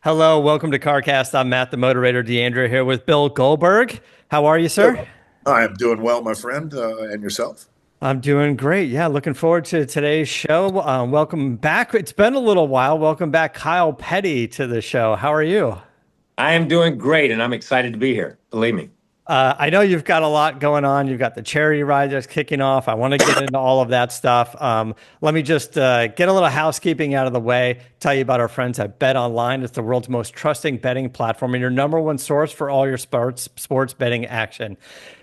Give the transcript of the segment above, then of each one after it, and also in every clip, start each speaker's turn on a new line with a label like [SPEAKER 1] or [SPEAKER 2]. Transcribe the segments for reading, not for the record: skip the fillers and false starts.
[SPEAKER 1] Hello, welcome to CarCast. I'm Matt, the moderator, Deandra, here with Bill Goldberg. How are you, sir?
[SPEAKER 2] I am doing well, my friend, and yourself.
[SPEAKER 1] I'm doing great. Yeah, looking forward to today's show. Welcome back. It's been a little while. Welcome back, Kyle Petty, to the show. How are you?
[SPEAKER 3] I am doing great, and I'm excited to be here. Believe me.
[SPEAKER 1] I know you've got a lot going on. You've got the charity ride that's kicking off. I want to get into all of that stuff. Let me just get a little housekeeping out of the way. Tell you about our friends at Bet Online. It's the world's most trusting betting platform and your number one source for all your sports betting action.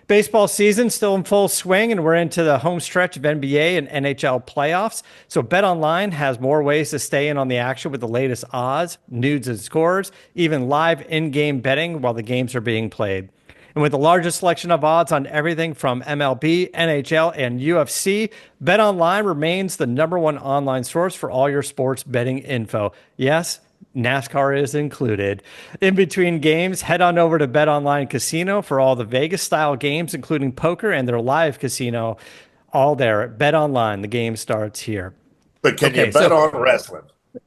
[SPEAKER 1] Baseball season still in full swing, and we're into the home stretch of NBA and NHL playoffs. So Bet Online has more ways to stay in on the action with the latest odds, news, and scores, even live in-game betting while the games are being played. And with the largest selection of odds on everything from MLB, NHL, and UFC, BetOnline remains the number one online source for all your sports betting info. Yes, NASCAR is included. In between games, head on over to BetOnline Casino for all the Vegas-style games, including poker and their live casino. All there at BetOnline. The game starts here.
[SPEAKER 2] But can you bet on wrestling?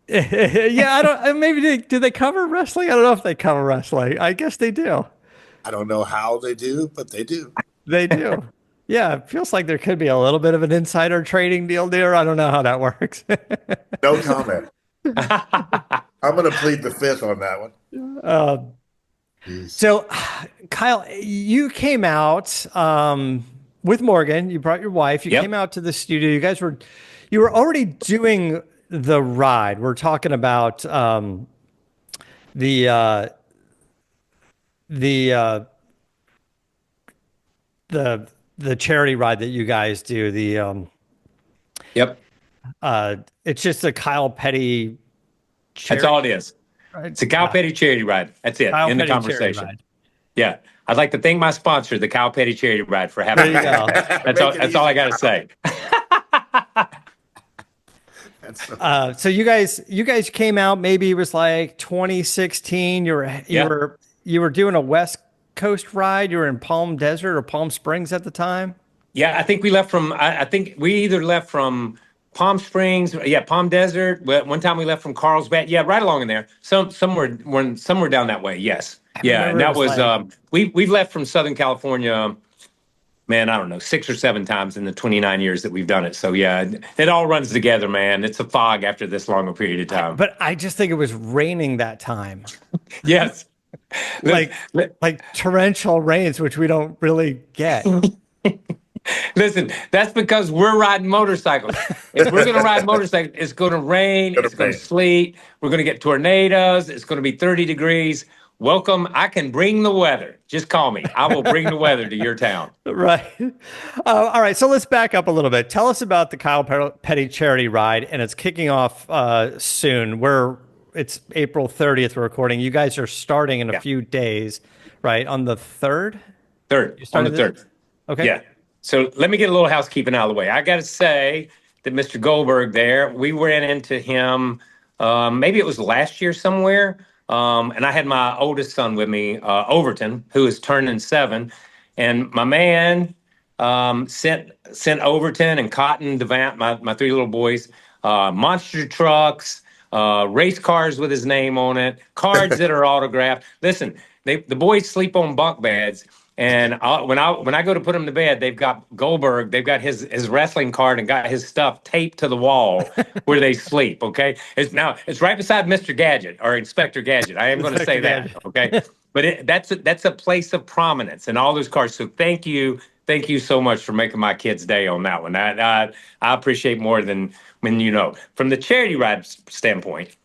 [SPEAKER 1] Yeah, I don't. Maybe do they cover wrestling? I don't know if they cover wrestling. I guess they do.
[SPEAKER 2] I don't know how they do, but they do.
[SPEAKER 1] They do. Yeah, it feels like there could be a little bit of an insider trading deal there. I don't know how that works.
[SPEAKER 2] No comment. I'm going to plead the fifth on that one.
[SPEAKER 1] So, Kyle, you came out with Morgan. You brought your wife. You came out to the studio. You were already doing the ride. We're talking about the the charity ride that you guys do.
[SPEAKER 3] Yep.
[SPEAKER 1] It's just a Kyle Petty.
[SPEAKER 3] That's all it is.
[SPEAKER 1] Right?
[SPEAKER 3] It's a Kyle Petty charity ride. That's it.
[SPEAKER 1] Kyle
[SPEAKER 3] In the
[SPEAKER 1] Petty
[SPEAKER 3] conversation. Yeah. I'd like to thank my sponsor, the Kyle Petty charity ride, for
[SPEAKER 1] There
[SPEAKER 3] having
[SPEAKER 1] you
[SPEAKER 3] me.
[SPEAKER 1] go.
[SPEAKER 3] That's all I got to say.
[SPEAKER 1] So you guys came out. Maybe it was like 2016. You were doing a West Coast ride. You were in Palm Desert or Palm Springs at the time.
[SPEAKER 3] Yeah, I think we left from. I think we either left from Palm Springs. Yeah, Palm Desert. One time we left from Carlsbad. Yeah, right along in there. Somewhere down that way. Yes. Yeah, and that was we've left from Southern California. Man, I don't know, 6 or 7 times in the 29 years that we've done it. So yeah, it all runs together, man. It's a fog after this long a period of time.
[SPEAKER 1] But I just think it was raining that time.
[SPEAKER 3] Yes.
[SPEAKER 1] like torrential rains, which we don't really get.
[SPEAKER 3] Listen, that's because we're riding motorcycles. If we're going to ride motorcycles, it's going to rain, it's going to sleet, we're going to get tornadoes, it's going to be 30 degrees. Welcome. I can bring the weather. Just call me. I will bring the weather to your town.
[SPEAKER 1] Right. All right. So let's back up a little bit. Tell us about the Kyle Petty charity ride, and it's kicking off soon. It's April 30th. We're recording. You guys are starting in a few days, right? On the 3rd?
[SPEAKER 3] On the 3rd.
[SPEAKER 1] Okay.
[SPEAKER 3] Yeah. So let me get a little housekeeping out of the way. I got to say that Mr. Goldberg there, we ran into him, maybe it was last year somewhere. And I had my oldest son with me, Overton, who is turning 7. And my man sent Overton and Cotton Devant, my 3 little boys, monster trucks, race cars with his name on it, cards that are autographed. Listen, the boys sleep on bunk beds. And when I go to put them to bed, they've got Goldberg, they've got his wrestling card and got his stuff taped to the wall where they sleep. Okay, it's right beside Mr. Gadget or Inspector Gadget. I am going to say that. Okay, but that's a place of prominence in all those cards. So thank you so much for making my kid's day on that one. I appreciate more than from the charity ride standpoint.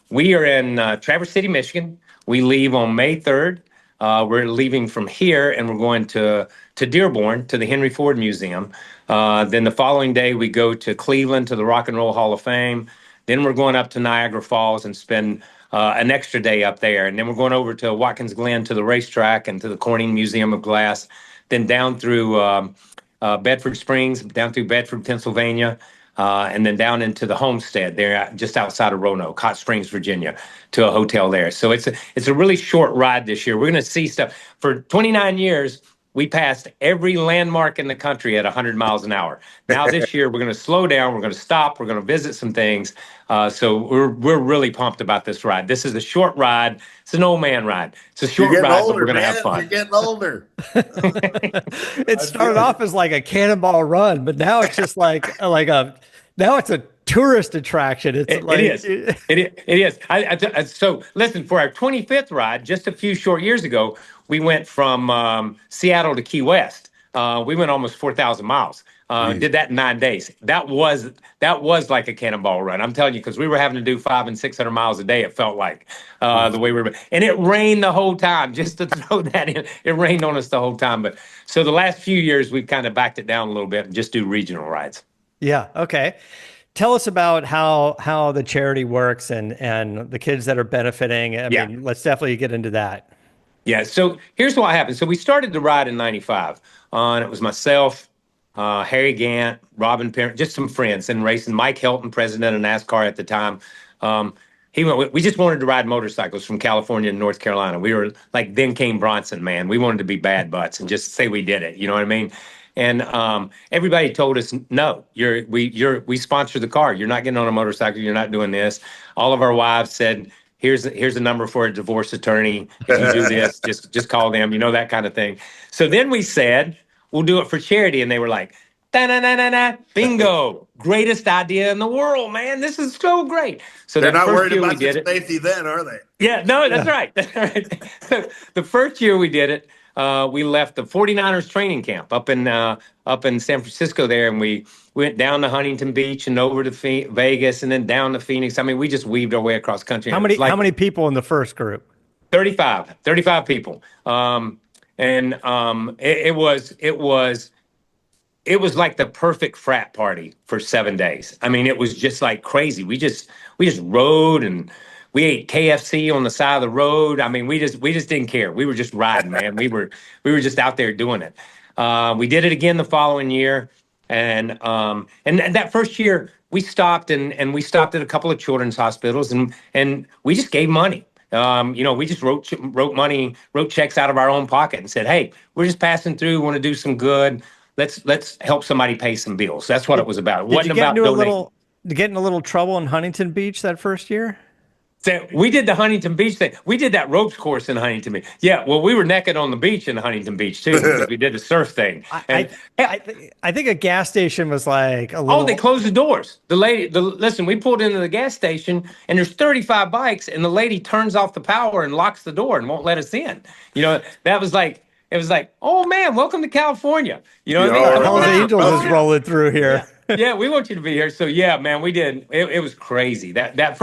[SPEAKER 3] We are in Traverse City, Michigan. We leave on May 3rd. We're leaving from here and we're going to Dearborn to the Henry Ford Museum. Then the following day we go to Cleveland to the Rock and Roll Hall of Fame. Then we're going up to Niagara Falls and spend an extra day up there. And then we're going over to Watkins Glen to the racetrack and to the Corning Museum of Glass. Then down through Bedford Springs, down through Bedford, Pennsylvania. And then down into the homestead there, just outside of Roanoke, Hot Springs, Virginia, to a hotel there. So it's a really short ride this year. We're going to see stuff. For 29 years, we passed every landmark in the country at 100 miles an hour. Now this year, we're going to slow down. We're going to stop. We're going to visit some things. So we're really pumped about this ride. This is a short ride. It's an old man ride. It's a
[SPEAKER 2] You're
[SPEAKER 3] short
[SPEAKER 2] getting
[SPEAKER 3] ride,
[SPEAKER 2] older,
[SPEAKER 3] but we're going to have
[SPEAKER 2] man.
[SPEAKER 3] fun.
[SPEAKER 2] You're getting older.
[SPEAKER 1] It started off as like a cannonball run, but now it's just now it's a tourist attraction. It's
[SPEAKER 3] It
[SPEAKER 1] like
[SPEAKER 3] is. It is. So listen, for our 25th ride, just a few short years ago, we went from Seattle to Key West. We went almost 4,000 miles. Did that in 9 days. That was like a cannonball run. I'm telling you, because we were having to do 500 and 600 miles a day. It felt like the way we were, and it rained the whole time. Just to throw that in, it rained on us the whole time. But so the last few years, we've kind of backed it down a little bit and just do regional rides.
[SPEAKER 1] Yeah. Okay. Tell us about how the charity works and the kids that are benefiting. I mean, let's definitely get into that.
[SPEAKER 3] Yeah. So here's what happened. So we started the ride in '95. And it was myself, Harry Gant, Robin Parent, just some friends and racing. Mike Helton, president of NASCAR at the time. We just wanted to ride motorcycles from California to North Carolina. We were like, then came Bronson, man. We wanted to be bad butts and just say we did it. You know what I mean? And everybody told us, no, we sponsor the car. You're not getting on a motorcycle. You're not doing this. All of our wives said, here's a number for a divorce attorney. If you do this, just call them, that kind of thing. So then we said, we'll do it for charity. And they were like, da-na-na-na-na, bingo, greatest idea in the world, man. This is so great. So
[SPEAKER 2] they're
[SPEAKER 3] that
[SPEAKER 2] not
[SPEAKER 3] first
[SPEAKER 2] worried
[SPEAKER 3] year we
[SPEAKER 2] about
[SPEAKER 3] did
[SPEAKER 2] the
[SPEAKER 3] it.
[SPEAKER 2] safety then, are they?
[SPEAKER 3] Yeah, no, that's right. That's right. So the first year we did it, we left the 49ers training camp up in San Francisco there, and we went down to Huntington Beach and over to Vegas and then down to Phoenix. I mean, we just weaved our way across country.
[SPEAKER 1] How many people in the first group?
[SPEAKER 3] 35 people. It was like the perfect frat party for 7 days. I mean, it was just like crazy. We just rode and we ate KFC on the side of the road. I mean, we just didn't care. We were just riding, man. We were just out there doing it. We did it again the following year, and that first year we stopped and we stopped at a couple of children's hospitals and we just gave money. We just wrote checks out of our own pocket and said, "Hey, we're just passing through. Want to do some good. Let's help somebody pay some bills." That's what it was about. It wasn't about donating.
[SPEAKER 1] Did you get in a little trouble in Huntington Beach that first year?
[SPEAKER 3] So we did the Huntington Beach thing. We did that ropes course in Huntington Beach. Yeah, well, we were naked on the beach in Huntington Beach too because we did the surf thing.
[SPEAKER 1] I think a gas station was like a little.
[SPEAKER 3] Oh, they closed the doors. Listen, we pulled into the gas station and there's 35 bikes, and the lady turns off the power and locks the door and won't let us in. That was like. It was like, oh man, welcome to California. You know what I mean?
[SPEAKER 1] Hell's Angels is rolling through here.
[SPEAKER 3] Yeah, we want you to be here. So yeah, man, we did. It was crazy. That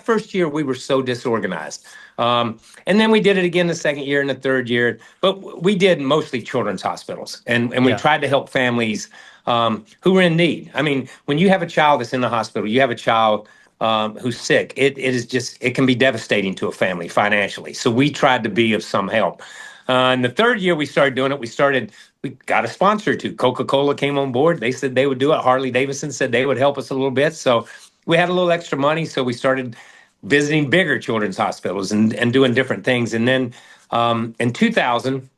[SPEAKER 3] first year we were so disorganized. And then we did it again the second year and the third year. But we did mostly children's hospitals, and we tried to help families who were in need. I mean, when you have a child that's in the hospital, you have a child who's sick. It can be devastating to a family financially. So we tried to be of some help. In the third year we started doing it, we got a sponsor too. Coca-Cola came on board. They said they would do it. Harley-Davidson said they would help us a little bit. So we had a little extra money. So we started visiting bigger children's hospitals and doing different things. And then in 2000,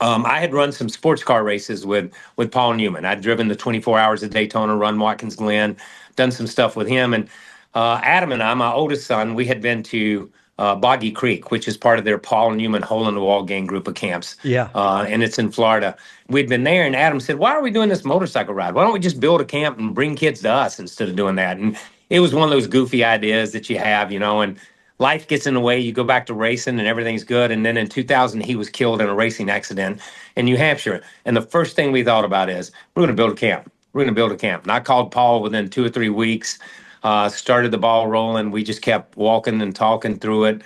[SPEAKER 3] I had run some sports car races with Paul Newman. I'd driven the 24 Hours of Daytona, run Watkins Glen, done some stuff with him. And Adam and I, my oldest son, we had been to Boggy Creek, which is part of their Paul Newman hole-in-the-wall gang group of camps.
[SPEAKER 1] Yeah.
[SPEAKER 3] And it's in Florida. We'd been there, and Adam said, why are we doing this motorcycle ride? Why don't we just build a camp and bring kids to us instead of doing that? And it was one of those goofy ideas that you have, and life gets in the way. You go back to racing, and everything's good. And then in 2000, he was killed in a racing accident in New Hampshire. And the first thing we thought about is, we're going to build a camp. We're going to build a camp. And I called Paul within 2 or 3 weeks. Started the ball rolling. We just kept walking and talking through it.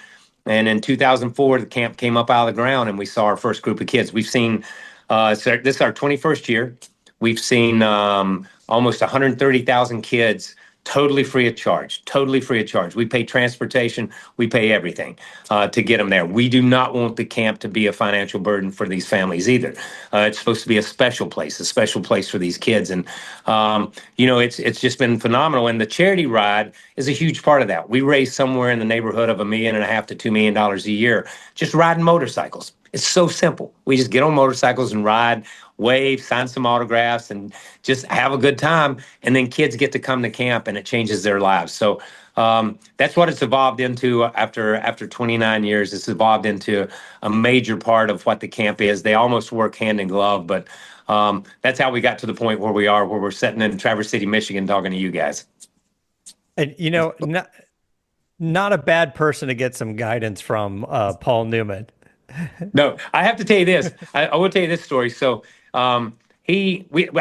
[SPEAKER 3] And in 2004, the camp came up out of the ground and we saw our first group of kids. We've seen, this is our 21st year. We've seen almost 130,000 kids totally free of charge, totally free of charge. We pay transportation, we pay everything to get them there. We do not want the camp to be a financial burden for these families either. It's supposed to be a special place for these kids. And, it's just been phenomenal. And the charity ride is a huge part of that. We raise somewhere in the neighborhood of $1.5 million to $2 million a year just riding motorcycles. It's so simple. We just get on motorcycles and ride, wave, sign some autographs, and just have a good time. And then kids get to come to camp, and it changes their lives. So that's what it's evolved into after 29 years. It's evolved into a major part of what the camp is. They almost work hand in glove, but that's how we got to the point where we are, where we're sitting in Traverse City, Michigan, talking to you guys.
[SPEAKER 1] And not a bad person to get some guidance from, Paul Newman.
[SPEAKER 3] No, I have to tell you this. I will tell you this story. So I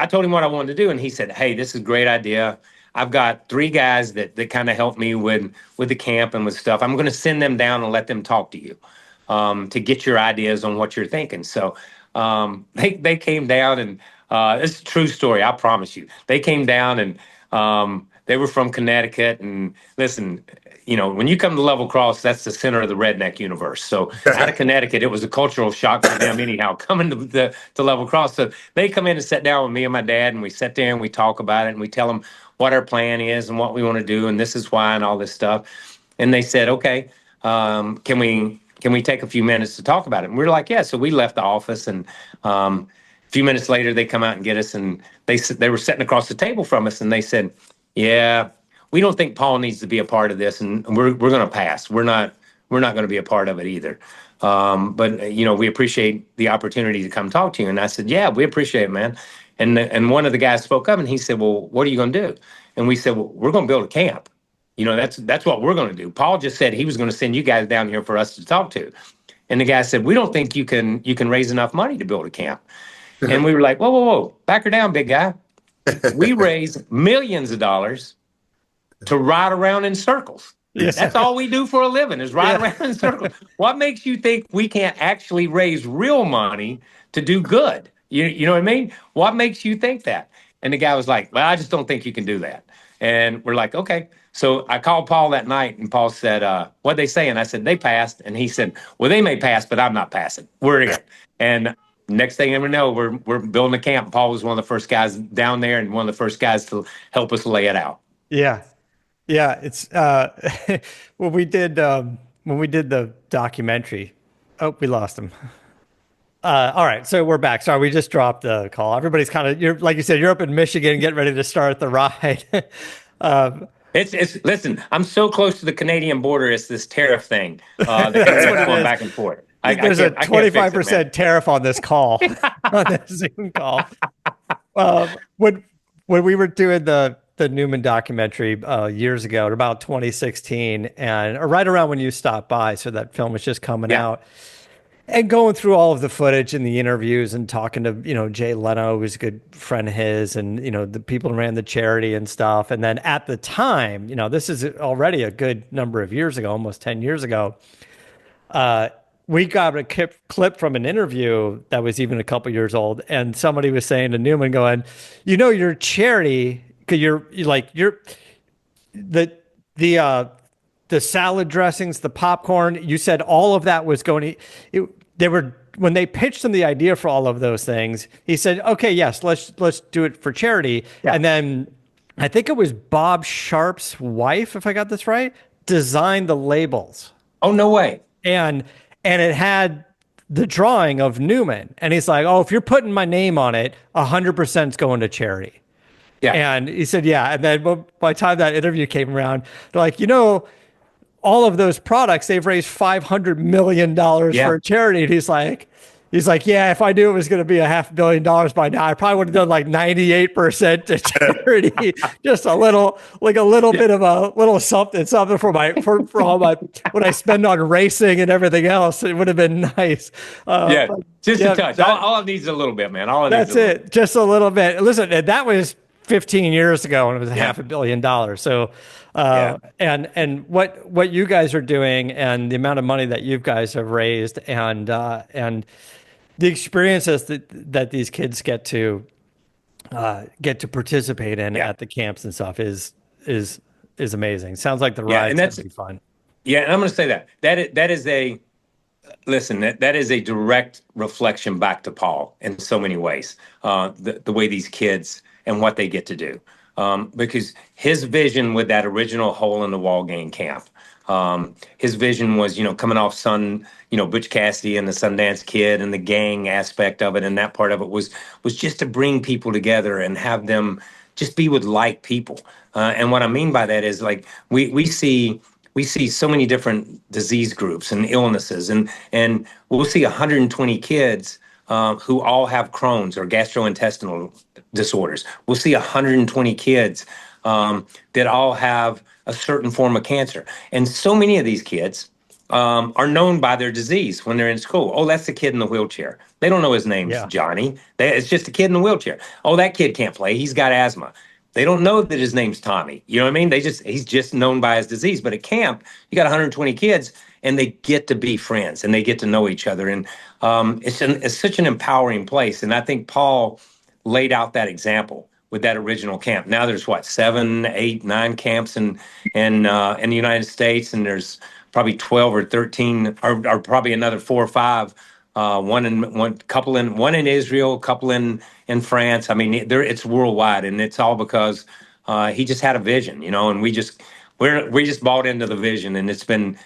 [SPEAKER 3] told him what I wanted to do, and he said, "Hey, this is a great idea. I've got 3 guys that kind of help me with the camp and with stuff. I'm going to send them down and let them talk to you to get your ideas on what you're thinking." So they came down, and it's a true story. I promise you. They came down, and they were from Connecticut. And listen, when you come to Level Cross, that's the center of the redneck universe. So out of Connecticut, it was a cultural shock for them anyhow, coming to Level Cross. So they come in and sit down with me and my dad, and we sit there and we talk about it, and we tell them what our plan is and what we want to do, and this is why, and all this stuff. And they said, "Okay, can we take a few minutes to talk about it?" And we were like, "Yeah." So we left the office, and a few minutes later, they come out and get us, and they were sitting across the table from us, and they said, "Yeah, we don't think Paul needs to be a part of this, and we're going to pass. We're not going to be a part of it either. But we appreciate the opportunity to come talk to you." And I said, "Yeah, we appreciate it, man." And one of the guys spoke up, and he said, "Well, what are you going to do?" And we said, "Well, we're going to build a camp. That's what we're going to do. Paul just said he was going to send you guys down here for us to talk to." And the guy said, "We don't think you can raise enough money to build a camp." And we were like, "Whoa, whoa, whoa, back her down, big guy. We raise millions of dollars to ride around in circles. Yes. That's all we do for a living, is ride around in circles. What makes you think we can't actually raise real money to do good? You know what I mean? What makes you think that?" And the guy was like, "Well, I just don't think you can do that." And we're like, "Okay." So I called Paul that night, and Paul said, "What'd they say?" And I said, "They passed." And he said, "Well, they may pass, but I'm not passing. We're in." And next thing you know, we're building a camp. Paul was one of the first guys down there, and one of the first guys to help us lay it out.
[SPEAKER 1] Yeah. Yeah. It's, when we did the documentary. Oh, we lost him. All right. So we're back. Sorry. We just dropped the call. Everybody's like you said, you're up in Michigan getting ready to start the ride.
[SPEAKER 3] Listen, I'm so close to the Canadian border. It's this tariff thing. That's going back and forth.
[SPEAKER 1] There's a 25% tariff on this call, on this Zoom call. When we were doing the Newman documentary years ago, about 2016, or right around when you stopped by, so that film was just coming out, and going through all of the footage and the interviews and talking to Jay Leno, who's a good friend of his, and the people who ran the charity and stuff. And then at the time, this is already a good number of years ago, almost 10 years ago. We got a clip from an interview that was even a couple years old, and somebody was saying to Newman, going, "Your charity, because you're the salad dressings, the popcorn. You said all of that was going to. When they pitched him the idea for all of those things, he said, "Okay, yes, let's do it for charity." Yeah. And then I think it was Bob Sharp's wife, if I got this right, designed the labels.
[SPEAKER 3] Oh, no way!
[SPEAKER 1] And it had the drawing of Newman, and he's like, "Oh, if you're putting my name on it, 100% is going to charity." Yeah. And he said, "Yeah." And then by the time that interview came around, they're like, all of those products, they've raised $500 million for charity. And he's like, "Yeah, if I knew it was going to be $500 million by now, I probably would have done like 98% to charity." Just a little bit of a little something for all my, what I spend on racing and everything else. It would have been nice.
[SPEAKER 3] Just a touch. All it needs is a little bit, man.
[SPEAKER 1] That's it. Just a little bit. Listen, that was 15 years ago, and it was $500 million. So, and what you guys are doing, and the amount of money that you guys have raised, and the experiences that these kids get to participate in at the camps and stuff is amazing. Sounds like the ride's going to be fun.
[SPEAKER 3] Yeah, and I'm going to say that is a direct reflection back to Paul in so many ways. The way these kids and what they get to do. because his vision with that original Hole in the Wall gang camp, his vision was, coming off Butch Cassidy and the Sundance Kid and the gang aspect of it, and that part of it was just to bring people together and have them just be with like people. And what I mean by that is, like, we see so many different disease groups and illnesses, and we'll see 120 kids who all have Crohn's or gastrointestinal disorders. We'll see 120 kids that all have a certain form of cancer, and so many of these kids are known by their disease when they're in school. Oh, that's the kid in the wheelchair. They don't know his name's
[SPEAKER 1] Yeah.
[SPEAKER 3] Johnny. It's just a kid in the wheelchair. Oh, that kid can't play. He's got asthma. They don't know that his name's Tommy. You know what I mean? He's just known by his disease. But at camp, you got 120 kids, and they get to be friends and they get to know each other. And it's such an empowering place. And I think Paul laid out that example with that original camp. Now there's 7, 8, 9 camps in the United States, and there's probably 12 or 13, or probably another 4 or 5. One in Israel, a couple in France. I mean, it's worldwide, and it's all because he just had a vision, and we just bought into the vision, and it's been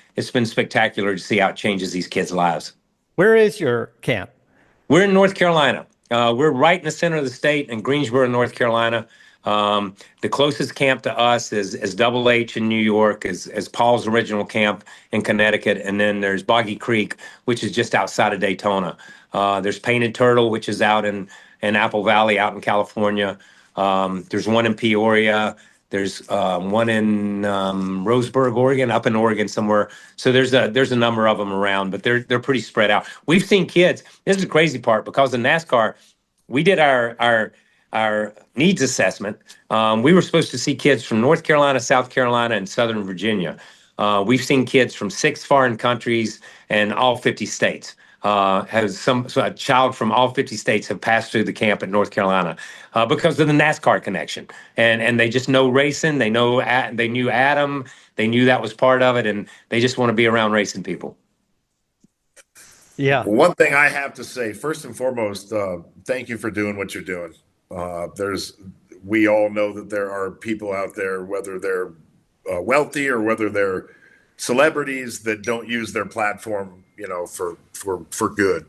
[SPEAKER 3] spectacular to see how it changes these kids' lives.
[SPEAKER 1] Where is your camp?
[SPEAKER 3] We're in North Carolina. We're right in the center of the state in Greensboro, North Carolina. The closest camp to us is Double H in New York, as Paul's original camp in Connecticut, and then there's Boggy Creek, which is just outside of Daytona. There's Painted Turtle, which is out in Apple Valley, out in California. There's one in Peoria. There's one in Roseburg, Oregon, up in Oregon somewhere. So there's a number of them around, but they're pretty spread out. We've seen kids. This is the crazy part, because in NASCAR, we did our needs assessment. We were supposed to see kids from North Carolina, South Carolina, and Southern Virginia. We've seen kids from 6 foreign countries and all 50 states. So a child from all 50 states have passed through the camp at North Carolina because of the NASCAR connection, and they just know racing. They knew Adam. They knew that was part of it, and they just want to be around racing people.
[SPEAKER 1] Yeah.
[SPEAKER 2] Well, one thing I have to say, first and foremost, thank you for doing what you're doing. We all know that there are people out there, whether they're wealthy or whether they're celebrities, that don't use their platform, for good.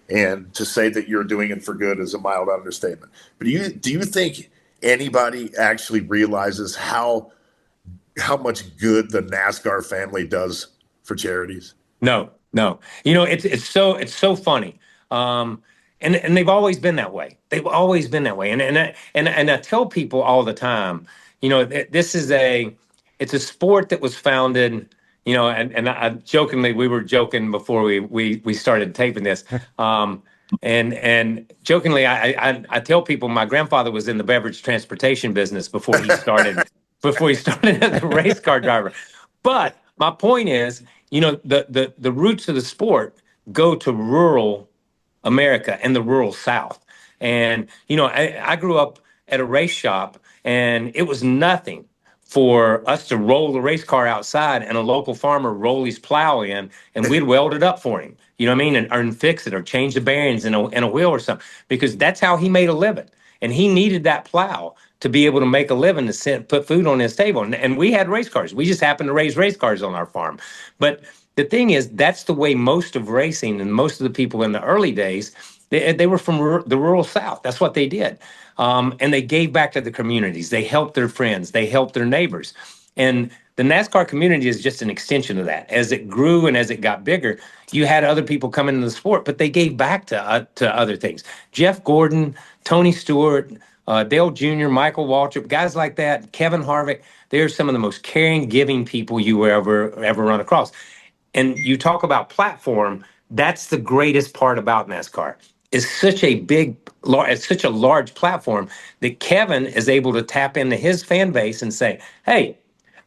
[SPEAKER 2] And to say that you're doing it for good is a mild understatement. But do you think anybody actually realizes how much good the NASCAR family does for charities?
[SPEAKER 3] No. It's so funny. And they've always been that way. They've always been that way. And I tell people all the time, this is it's a sport that was founded, and I jokingly, we were joking before we started taping this. And jokingly, I tell people my grandfather was in the beverage transportation business before he started as a race car driver. But my point is, the roots of the sport go to rural America and the rural South. And, I grew up at a race shop, and it was nothing for us to roll the race car outside and a local farmer roll his plow in, and we'd weld it up for him, you know what I mean? And fix it or change the bearings in a wheel or something, because that's how he made a living. And he needed that plow to be able to make a living, to put food on his table. And we had race cars. We just happened to raise race cars on our farm. But the thing is, that's the way most of racing and most of the people in the early days, they were from the rural South. That's what they did. And they gave back to the communities. They helped their friends. They helped their neighbors. And the NASCAR community is just an extension of that. As it grew and as it got bigger, you had other people come into the sport, but they gave back to other things. Jeff Gordon, Tony Stewart, Dale Jr., Michael Waltrip, guys like that, Kevin Harvick, they're some of the most caring, giving people you will ever run across. And you talk about platform, that's the greatest part about NASCAR. It's such a large platform that Kevin is able to tap into his fan base and say, hey,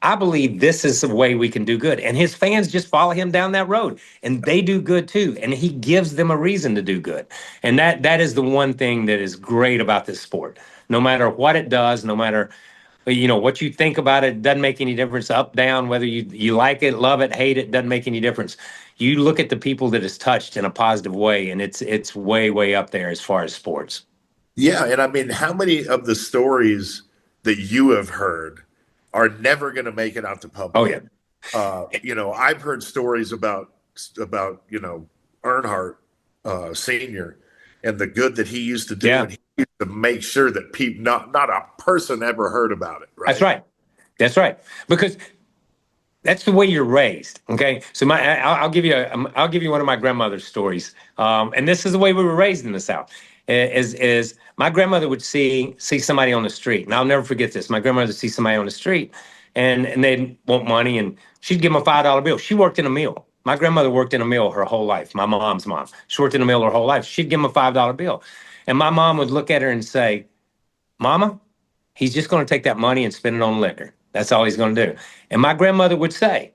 [SPEAKER 3] I believe this is the way we can do good. And his fans just follow him down that road, and they do good too. And he gives them a reason to do good. And that is the one thing that is great about this sport. No matter what it does, no matter what you think about it, doesn't make any difference. Up, down, whether you like it, love it, hate it, doesn't make any difference. You look at the people that it's touched in a positive way, and it's way, way up there as far as sports.
[SPEAKER 2] Yeah, and I mean, how many of the stories that you have heard are never going to make it out to public.
[SPEAKER 3] Oh, yeah.
[SPEAKER 2] I've heard stories about Earnhardt Senior and the good that he used to do,
[SPEAKER 3] Yeah.
[SPEAKER 2] and he used to make sure that people, not a person ever heard about it. Right?
[SPEAKER 3] That's right. That's right. Because that's the way you're raised. Okay. So I'll give you one of my grandmother's stories. And this is the way we were raised in the South. Is my grandmother would see somebody on the street, and I'll never forget this. My grandmother would see somebody on the street, and they'd want money, and she'd give them a $5 bill. She worked in a mill. My grandmother worked in a mill her whole life. My mom's mom. She worked in a mill her whole life. She'd give them a $5 bill, and my mom would look at her and say, "Mama, he's just going to take that money and spend it on liquor. That's all he's going to do." And my grandmother would say,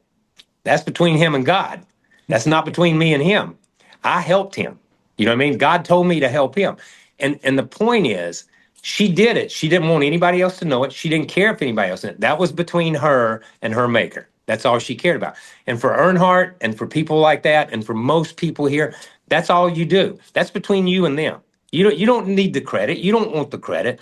[SPEAKER 3] "That's between him and God. That's not between me and him. I helped him. You know what I mean? God told me to help him." And the point is, she did it. She didn't want anybody else to know it. She didn't care if anybody else knew it. That was between her and her maker. That's all she cared about. And for Earnhardt and for people like that, and for most people here, that's all you do. That's between you and them. You don't need the credit. You don't want the credit.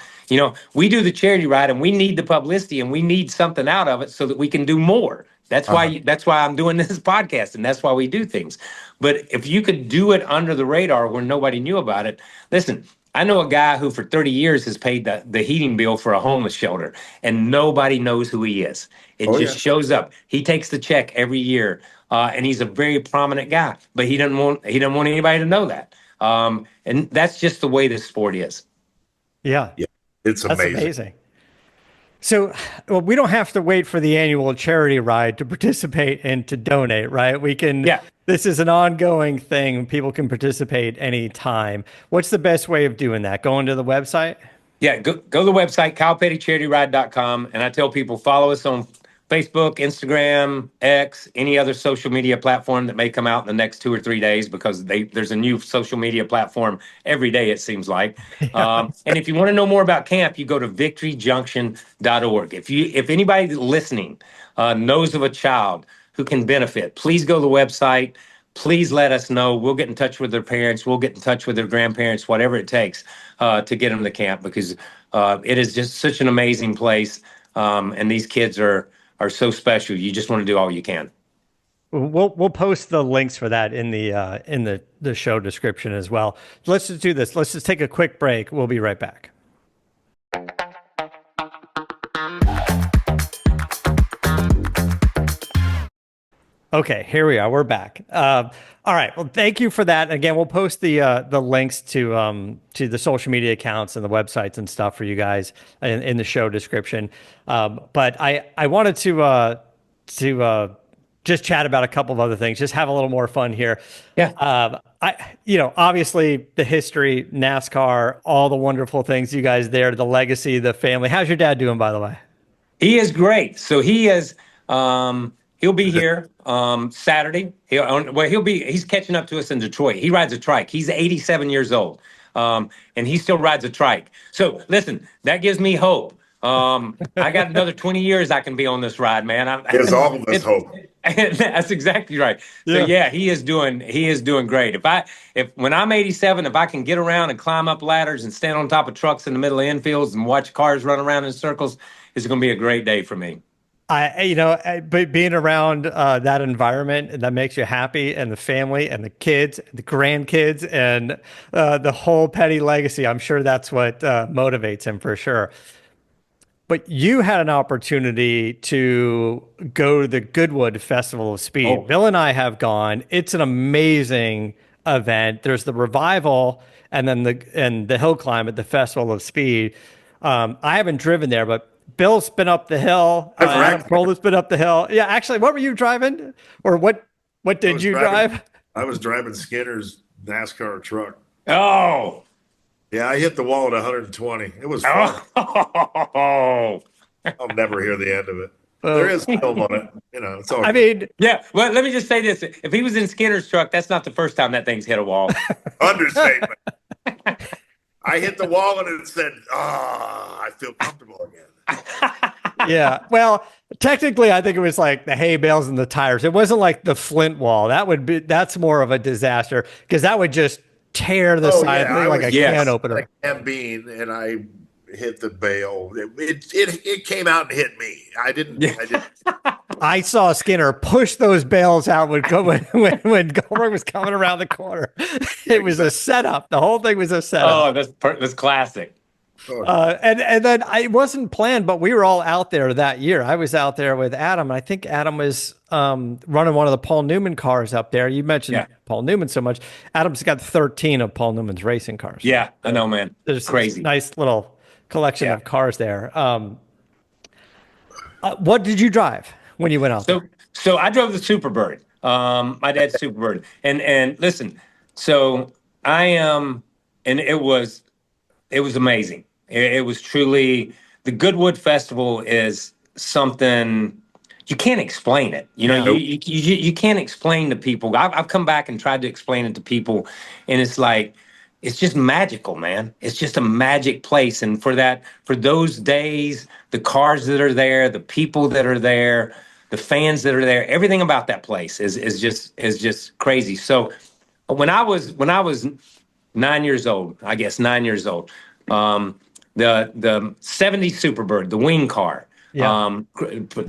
[SPEAKER 3] We do the charity ride, and we need the publicity, and we need something out of it so that we can do more. That's why I'm doing this podcast, and that's why we do things. But if you could do it under the radar where nobody knew about it, listen, I know a guy who for 30 years has paid the heating bill for a homeless shelter, and nobody knows who he is. It just shows up. He takes the check every year, and he's a very prominent guy, but he doesn't want anybody to know that. And that's just the way this sport is.
[SPEAKER 1] Yeah.
[SPEAKER 2] It's amazing.
[SPEAKER 1] That's amazing. So, well, we don't have to wait for the annual charity ride to participate and to donate, right? We can, this is an ongoing thing. People can participate anytime. What's the best way of doing that? Going to the website?
[SPEAKER 3] Yeah, go to the website, KylePettyCharityRide.com. And I tell people, follow us on Facebook, Instagram, X, any other social media platform that may come out in the next 2 or 3 days, because there's a new social media platform every day, it seems like. And if you want to know more about camp, you go to victoryjunction.org. If anybody listening knows of a child who can benefit, please go to the website. Please let us know. We'll get in touch with their parents. We'll get in touch with their grandparents, whatever it takes to get them to camp, because it is just such an amazing place. And these kids are so special. You just want to do all you can.
[SPEAKER 1] We'll post the links for that in the show description as well. Let's just do this. Let's just take a quick break. We'll be right back. Okay, here we are. We're back. All right. Well, thank you for that. Again, we'll post the links to the social media accounts and the websites and stuff for you guys in the show description. But I wanted to just chat about a couple of other things. Just have a little more fun here.
[SPEAKER 3] Yeah.
[SPEAKER 1] Obviously the history, NASCAR, all the wonderful things you guys there, the legacy, the family. How's your dad doing, by the way?
[SPEAKER 3] He is great. So he is. He'll be here Saturday. He's catching up to us in Detroit. He rides a trike. He's 87 years old, and he still rides a trike. So listen, that gives me hope. I got another 20 years I can be on this ride, man.
[SPEAKER 2] There's all of us hope.
[SPEAKER 3] That's exactly right. So yeah, he is doing great. If when I'm 87, if I can get around and climb up ladders and stand on top of trucks in the middle of infields and watch cars run around in circles, it's going to be a great day for me.
[SPEAKER 1] But being around that environment, that makes you happy, and the family and the kids, the grandkids, and the whole Petty legacy, I'm sure that's what motivates him for sure. But you had an opportunity to go to the Goodwood Festival of Speed.
[SPEAKER 3] Oh.
[SPEAKER 1] Bill and I have gone. It's an amazing event. There's the revival and then the hill climb at the Festival of Speed. I haven't driven there, but Bill's been up the hill. Adam Kroll's been up the hill. Yeah, actually, what were you driving? Or what did you drive?
[SPEAKER 2] I was driving Skinner's NASCAR truck.
[SPEAKER 3] Oh.
[SPEAKER 2] Yeah, I hit the wall at 120. It was fun.
[SPEAKER 3] Oh.
[SPEAKER 2] I'll never hear the end of it. There is film on it. It's all.
[SPEAKER 1] I mean,
[SPEAKER 3] yeah. Well, let me just say this: if he was in Skinner's truck, that's not the first time that thing's hit a wall.
[SPEAKER 2] Understatement. I hit the wall and it said, I feel comfortable again.
[SPEAKER 1] Yeah. Well, technically, I think it was like the hay bales and the tires. It wasn't like the Flint wall. That's more of a disaster, because that would just tear the side of the thing like a can opener.
[SPEAKER 2] Like Cam Bean, and hit the bail. It came out and hit me. I didn't.
[SPEAKER 1] I saw Skinner push those bales out when Goldberg was coming around the corner. It was a setup. The whole thing was a setup.
[SPEAKER 3] Oh, that's classic.
[SPEAKER 1] And then it wasn't planned, but we were all out there that year. I was out there with Adam. And I think Adam was running one of the Paul Newman cars up there. You mentioned Paul Newman so much. Adam's got 13 of Paul Newman's racing cars.
[SPEAKER 3] Yeah, I know, man.
[SPEAKER 1] There's
[SPEAKER 3] crazy.
[SPEAKER 1] Nice little collection of cars there. What did you drive when you went out there?
[SPEAKER 3] So I drove the Superbird. My dad's Superbird. And listen, so I am, and it was amazing. It was truly, the Goodwood Festival is something you can't explain it. You know, you can't explain to people. I've come back and tried to explain it to people, and it's like, it's just magical, man. It's just a magic place. And for those days, the cars that are there, the people that are there, the fans that are there, everything about that place is just crazy. So when I was 9 years old, I guess 9 years old, the 70 Superbird, the wing car.
[SPEAKER 1] Yeah.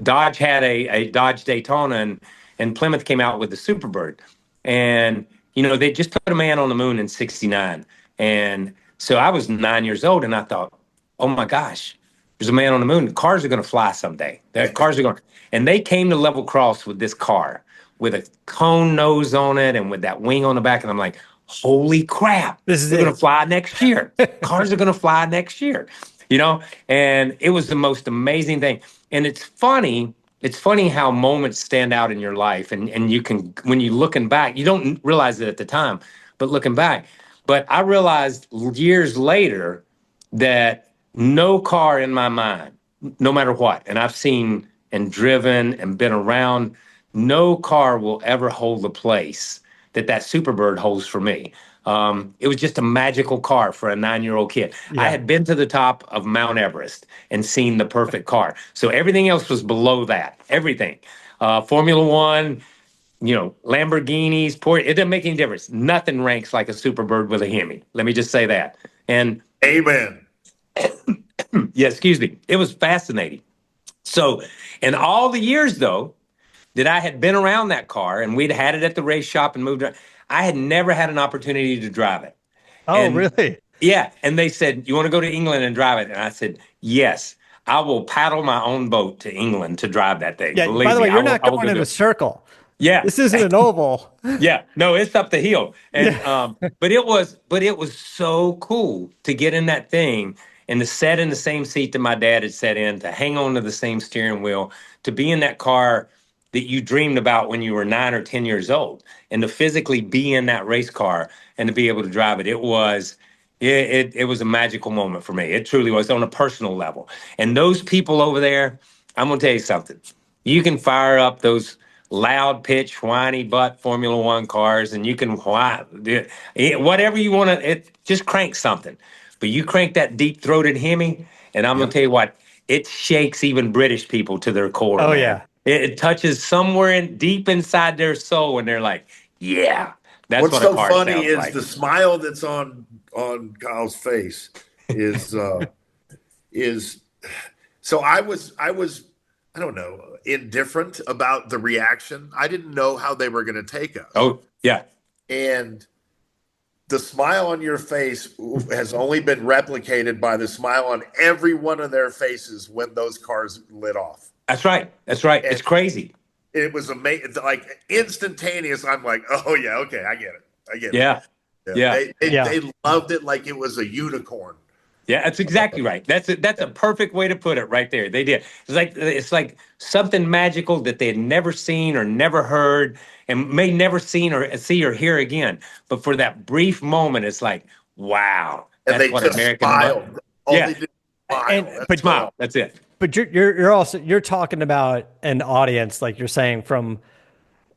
[SPEAKER 3] Dodge had a Dodge Daytona, and Plymouth came out with the Superbird. And, you know, they just put a man on the moon in 69. And so I was 9 years old, and I thought, oh my gosh, there's a man on the moon. The cars are going to fly someday. The cars are going. And they came to level cross with this car with a cone nose on it and with that wing on the back. And I'm like, holy crap,
[SPEAKER 1] This is
[SPEAKER 3] going to fly next year. Cars are going to fly next year, you know? And it was the most amazing thing. And it's funny how moments stand out in your life. And you can, when you're looking back, you don't realize it at the time, but looking back. But I realized years later that no car in my mind, no matter what, and I've seen and driven and been around, no car will ever hold the place that Superbird holds for me. It was just a magical car for a 9-year-old kid.
[SPEAKER 1] Yeah.
[SPEAKER 3] I had been to the top of Mount Everest and seen the perfect car. So everything else was below that, everything. Formula One, you know, Lamborghinis, it doesn't make any difference. Nothing ranks like a Superbird with a Hemi. Let me just say that. And
[SPEAKER 2] Amen.
[SPEAKER 3] yeah, excuse me. It was fascinating. So in all the years, though, that I had been around that car and we'd had it at the race shop and moved around, I had never had an opportunity to drive it.
[SPEAKER 1] Oh, really?
[SPEAKER 3] Yeah. And they said, you want to go to England and drive it? And I said, yes, I will paddle my own boat to England to drive that thing.
[SPEAKER 1] Yeah. By the way, you're not going in a circle.
[SPEAKER 3] Yeah.
[SPEAKER 1] This isn't an oval.
[SPEAKER 3] Yeah. No, it's up the hill. And but it was so cool to get in that thing and to sit in the same seat that my dad had sat in, to hang on to the same steering wheel, to be in that car that you dreamed about when you were 9 or 10 years old, and to physically be in that race car and to be able to drive it. It was a magical moment for me. It truly was, on a personal level. And those people over there, I'm going to tell you something. You can fire up those loud pitch, whiny butt Formula One cars, and you can whatever you want to, just crank something. But you crank that deep-throated Hemi, and I'm going to tell you what, it shakes even British people to their core.
[SPEAKER 1] Oh,
[SPEAKER 3] man.
[SPEAKER 1] yeah.
[SPEAKER 3] It touches somewhere deep inside their soul, and they're like, yeah, that's
[SPEAKER 2] What's
[SPEAKER 3] what
[SPEAKER 2] so
[SPEAKER 3] a car
[SPEAKER 2] funny
[SPEAKER 3] sounds
[SPEAKER 2] is
[SPEAKER 3] like.
[SPEAKER 2] the smile that's on Kyle's face is so I was I don't know, indifferent about the reaction. I didn't know how they were going to take us.
[SPEAKER 3] Oh, yeah.
[SPEAKER 2] And the smile on your face has only been replicated by the smile on every one of their faces when those cars lit off.
[SPEAKER 3] That's right. That's right. It's crazy.
[SPEAKER 2] It was amazing, like instantaneous. I'm like, oh yeah, okay, I get it.
[SPEAKER 3] Yeah. Yeah.
[SPEAKER 2] They loved it like it was a unicorn.
[SPEAKER 3] Yeah, that's exactly right. That's a perfect way to put it right there. They did. It's like something magical that they had never seen or never heard and may never see or hear again. But for that brief moment, it's like, wow.
[SPEAKER 2] And
[SPEAKER 3] That's
[SPEAKER 2] they
[SPEAKER 3] what
[SPEAKER 2] just
[SPEAKER 3] American
[SPEAKER 2] smiled. All
[SPEAKER 3] Yeah.
[SPEAKER 2] they did was smile. That's
[SPEAKER 3] smile.
[SPEAKER 2] all.
[SPEAKER 3] That's it.
[SPEAKER 1] But you're talking about an audience, like you're saying, from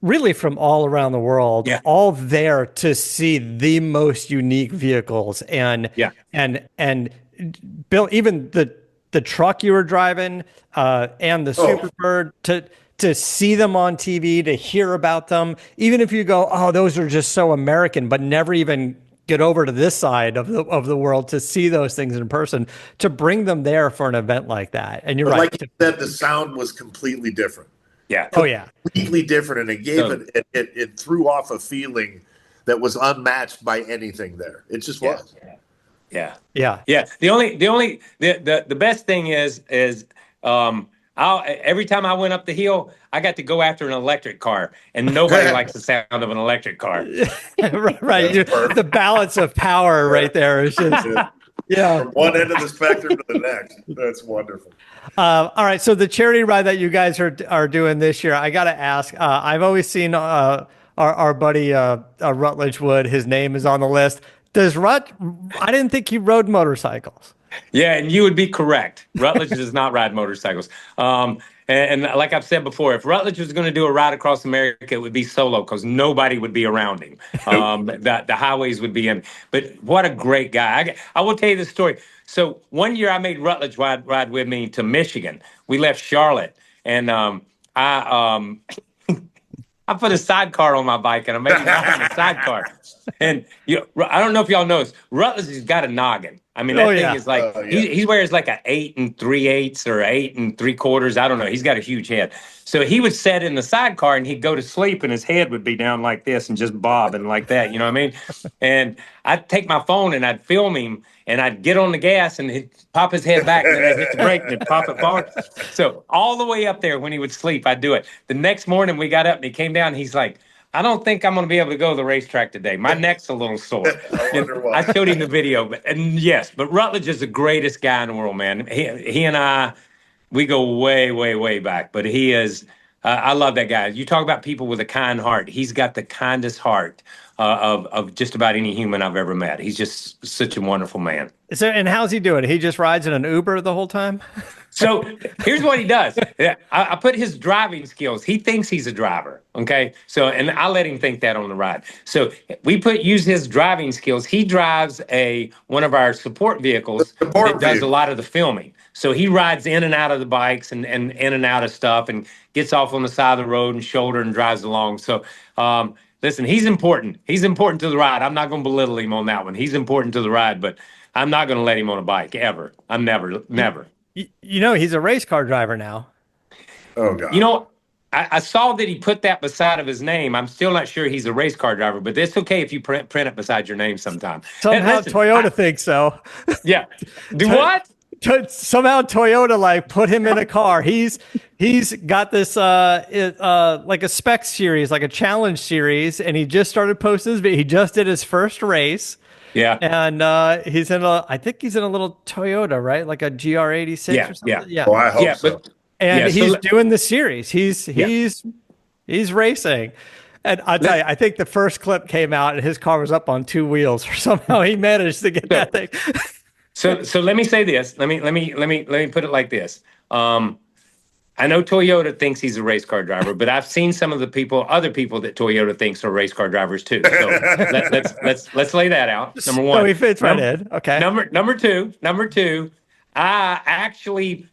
[SPEAKER 1] all around the world, all there to see the most unique vehicles. And Bill, even the truck you were driving and the Superbird, to see them on TV, to hear about them, even if you go, oh, those are just so American, but never even get over to this side of the world to see those things in person, to bring them there for an event like that. And you're
[SPEAKER 2] But
[SPEAKER 1] right.
[SPEAKER 2] like you said, the sound was completely different.
[SPEAKER 3] Yeah.
[SPEAKER 1] Oh yeah.
[SPEAKER 2] Completely different, and it gave it threw off a feeling that was unmatched by anything there. It just was.
[SPEAKER 3] Yeah.
[SPEAKER 1] Yeah.
[SPEAKER 3] Yeah. The best thing is every time I went up the hill, I got to go after an electric car, and nobody likes the sound of an electric car.
[SPEAKER 1] Right. The balance of power right there is just,
[SPEAKER 2] From one end of the spectrum to the next. That's wonderful.
[SPEAKER 1] All right. So the charity ride that you guys are doing this year, I got to ask, I've always seen our buddy Rutledge Wood, his name is on the list. I didn't think he rode motorcycles.
[SPEAKER 3] Yeah, and you would be correct. Rutledge does not ride motorcycles. And like I've said before, if Rutledge was going to do a ride across America, it would be solo because nobody would be around him. The highways would be in. But what a great guy. I will tell you this story. So one year I made Rutledge ride with me to Michigan. We left Charlotte, and I put a sidecar on my bike, and I made him ride in a sidecar. And I don't know if y'all noticed, Rutledge has got a noggin. I mean, that thing is like he wears like a 8 3/8 or 8 3/4. I don't know. He's got a huge head. So he would sit in the sidecar and he'd go to sleep, and his head would be down like this and just bobbing like that. You know what I mean? And I'd take my phone and I'd film him, and I'd get on the gas and he'd pop his head back, and then I'd hit the brake and it'd pop it forward. So all the way up there when he would sleep, I'd do it. The next morning we got up and he came down. And he's like, I don't think I'm going to be able to go to the racetrack today. My neck's a little sore.
[SPEAKER 2] I wonder why.
[SPEAKER 3] I showed him the video, but Rutledge is the greatest guy in the world, man. He and I, we go way, way, way back. But he is, I love that guy. You talk about people with a kind heart. He's got the kindest heart of just about any human I've ever met. He's just such a wonderful man.
[SPEAKER 1] So, and how's he doing? He just rides in an Uber the whole time?
[SPEAKER 3] So here's what he does. I put his driving skills. He thinks he's a driver. Okay. So, and I let him think that on the ride. So we use his driving skills. He drives one of our support vehicles that does a lot of the filming. So he rides in and out of the bikes and in and out of stuff, and gets off on the side of the road and shoulder and drives along. So, listen, he's important. He's important to the ride. I'm not going to belittle him on that one. He's important to the ride, but I'm not going to let him on a bike ever. I'm never.
[SPEAKER 1] He's a race car driver now.
[SPEAKER 2] Oh, God.
[SPEAKER 3] I saw that he put that beside of his name. I'm still not sure he's a race car driver, but it's okay if you print it beside your name sometime.
[SPEAKER 1] Somehow Toyota thinks so.
[SPEAKER 3] Yeah. What?
[SPEAKER 1] Somehow Toyota put him in a car. He's got this like a spec series, like a challenge series, and he just started posting his video. He just did his first race.
[SPEAKER 3] Yeah.
[SPEAKER 1] And I think he's in a little Toyota, right? Like a GR86 or something.
[SPEAKER 3] Yeah.
[SPEAKER 2] Well, I hope so.
[SPEAKER 1] And he's doing the series. He's racing. And I'll tell you, I think the first clip came out and his car was up on 2 wheels, or somehow he managed to get that thing.
[SPEAKER 3] So let me say this. Let me put it like this. I know Toyota thinks he's a race car driver, but I've seen some of the other people that Toyota thinks are race car drivers too. So let's lay that out. Number one.
[SPEAKER 1] So he fits right in. Okay.
[SPEAKER 3] Number two, I actually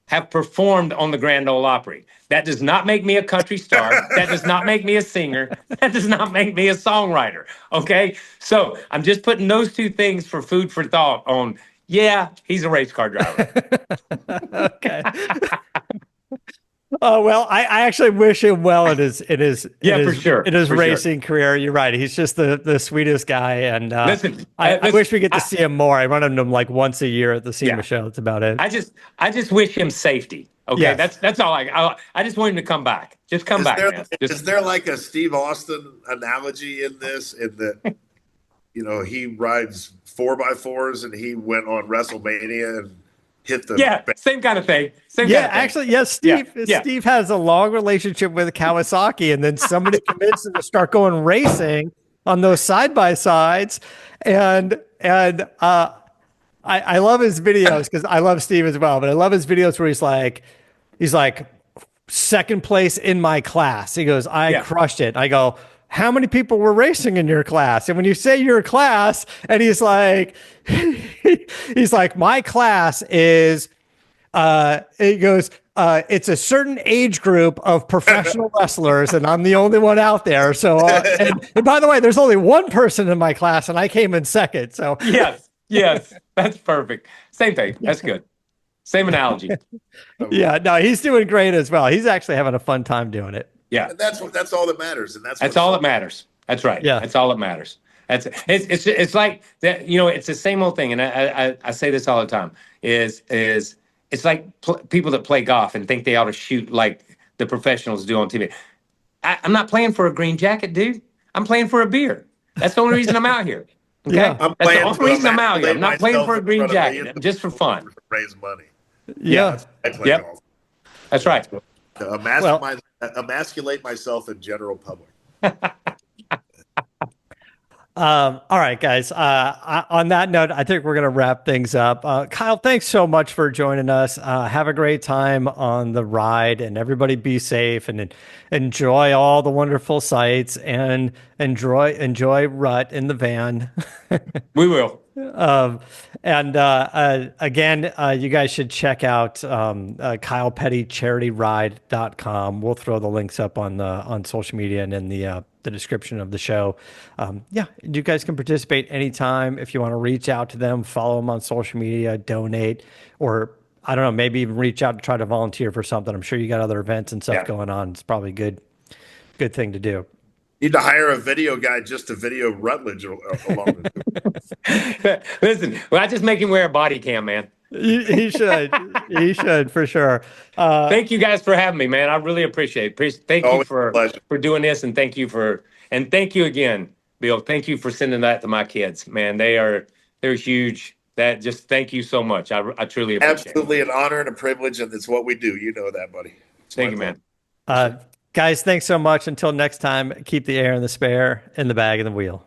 [SPEAKER 3] have performed on the Grand Ole Opry. That does not make me a country star. That does not make me a singer. That does not make me a songwriter. Okay? So I'm just putting those two things for food for thought on, he's a race car driver.
[SPEAKER 1] Okay. Oh, well, I actually wish him well in his
[SPEAKER 3] for sure.
[SPEAKER 1] In his racing career. You're right. He's just the sweetest guy. And
[SPEAKER 3] listen,
[SPEAKER 1] I wish we get to see him more. I run into him like once a year at the SEMA show. That's about it.
[SPEAKER 3] I just wish him safety. Okay, yes. That's all. I just want him to come back. Just come back.
[SPEAKER 2] Is there like a Steve Austin analogy in this? In that, he rides 4x4s and he went on WrestleMania and hit the
[SPEAKER 3] same kind of thing.
[SPEAKER 1] Actually, yes. Steve has a long relationship with Kawasaki, and then somebody convinced him to start going racing on those side by sides, and I love his videos because I love Steve as well, but I love his videos where he's like second place in my class. He goes, I crushed it. I go, how many people were racing in your class? And when you say your class, and he's like, my class is, he goes, it's a certain age group of professional wrestlers, and I'm the only one out there. So, and by the way, there's only one person in my class, and I came in second. So,
[SPEAKER 3] Yes, that's perfect. Same thing. That's good. Same analogy.
[SPEAKER 1] yeah, no, he's doing great as well. He's actually having a fun time doing it.
[SPEAKER 3] Yeah,
[SPEAKER 2] And that's all that matters, and that's
[SPEAKER 3] all that matters. That's right.
[SPEAKER 1] Yeah.
[SPEAKER 3] That's all that matters. It's like that. It's the same old thing, and I say this all the time. Is it's like people that play golf and think they ought to shoot like the professionals do on TV. I'm not playing for a green jacket, dude. I'm playing for a beer. That's the only reason I'm out here. Okay,
[SPEAKER 1] Yeah.
[SPEAKER 3] that's the only reason I'm out here. I'm not playing for a green jacket, just for fun.
[SPEAKER 2] Raise money.
[SPEAKER 1] Yeah.
[SPEAKER 2] I play
[SPEAKER 3] Yep.
[SPEAKER 2] golf.
[SPEAKER 3] That's right.
[SPEAKER 2] Emasculate myself in general public.
[SPEAKER 1] All right, guys. On that note, I think we're going to wrap things up. Kyle, thanks so much for joining us. Have a great time on the ride, and everybody be safe and enjoy all the wonderful sights and enjoy Rut in the van.
[SPEAKER 3] We will.
[SPEAKER 1] Again, you guys should check out KylePettyCharityRide.com. We'll throw the links up on social media and in the description of the show. You guys can participate anytime. If you want to reach out to them, follow them on social media, donate, or I don't know, maybe even reach out to try to volunteer for something. I'm sure you got other events and stuff going on. It's probably a good thing to do.
[SPEAKER 2] Need to hire a video guy just to video Rutledge along the
[SPEAKER 3] Listen, well, I just make him wear a body cam, man.
[SPEAKER 1] He should. He should for sure.
[SPEAKER 3] Thank you guys for having me, man. I really appreciate it. Thank you
[SPEAKER 2] Always a
[SPEAKER 3] for
[SPEAKER 2] pleasure.
[SPEAKER 3] doing this, and thank you again, Bill. Thank you for sending that to my kids, man. They're huge. Thank you so much. I truly appreciate
[SPEAKER 2] Absolutely an honor and a privilege, and it's what we do. You know that, buddy.
[SPEAKER 3] Thank you, man.
[SPEAKER 1] Guys, thanks so much. Until next time, keep the air in the spare, in the bag, and the wheel.